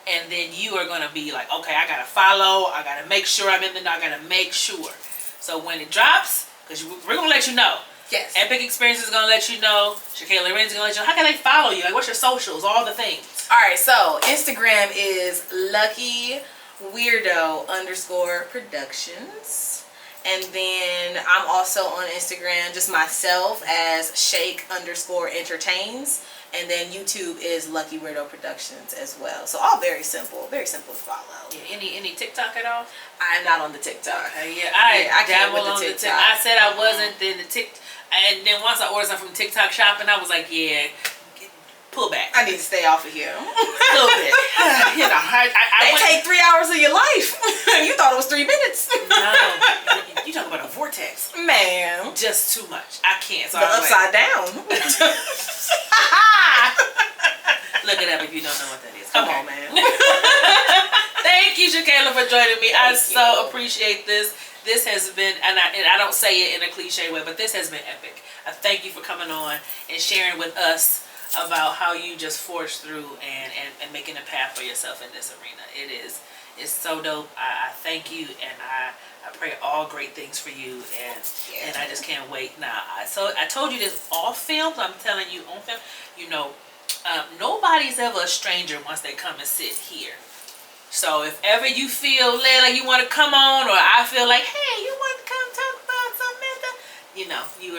And then you are going to be like, okay, I got to follow. I got to make sure I'm in the know. I got to make sure. So when it drops, because we're going to let you know. Yes. Epic Experience is going to let you know. Shakayla Rainey's going to let you know. How can they follow you? Like, what's your socials? All the things. All right, so Instagram is luckyweirdo_productions. And then I'm also on Instagram, just myself, as shake_entertains. And then YouTube is Lucky Weirdo Productions as well. So all very simple to follow. Yeah, any TikTok at all? I'm not on the TikTok. Okay, yeah, I dabble dabble on the TikTok. I said I wasn't, then and then once I ordered something from TikTok shopping, I was like, yeah, pull back. I need to stay off of here. A little bit. You know, they take 3 hours of your life. You thought it was 3 minutes. No, you talk about a vortex. Man. Just too much. I can't. So the upside down. Look it up if you don't know what that is. Come on, man. Thank you, Shakayla, for joining me. I so appreciate this. This has been, and I don't say it in a cliche way, but this has been epic. I thank you for coming on and sharing with us about how you just forged through and making a path for yourself in this arena. It's so dope. I thank you, and I pray all great things for you, and I just can't wait. Now, so I told you this off film, so I'm telling you on film, you know, nobody's ever a stranger once they come and sit here. So if ever you feel like you want to come on, or I feel like, hey, you want to come talk about something, you know, you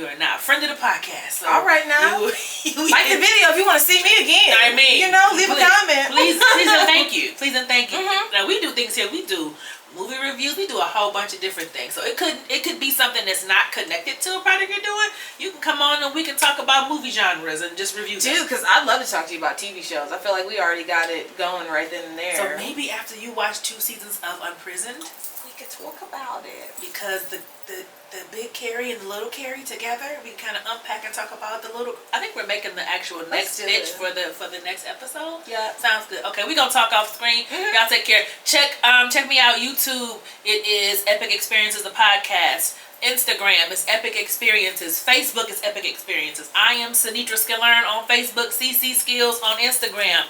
are now a friend of the podcast. So all right, now like the video if you want to see me again. I mean, you know, leave a comment. Please and thank you. Please and thank you. Now we do things here. We do movie reviews. We do a whole bunch of different things. So it could be something that's not connected to a project you're doing. You can come on and we can talk about movie genres and just review them. Dude, because I'd love to talk to you about TV shows. I feel like we already got it going right then and there. So maybe after you watch 2 seasons of Unprisoned, we could talk about it. Because the big Carrie and the little Carrie together, we kind of unpack and talk about the little. I think we're making the actual next pitch for the next episode. Yeah, sounds good. Okay, we're gonna talk off screen. Y'all take care. Check me out. YouTube. It is Epic Experiences, the podcast. Instagram is Epic Experiences. Facebook is Epic Experiences. I am Sinitra Skillern on Facebook. CC Skills on Instagram.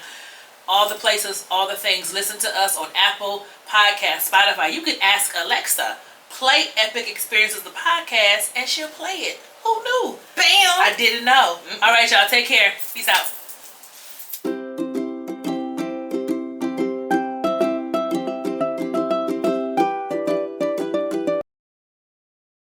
All the places, all the things. Listen to us on Apple Podcasts, Spotify. You can ask Alexa, play Epic Experiences, the podcast, and she'll play it. Who knew? Bam! I didn't know. All right, y'all. Take care. Peace out.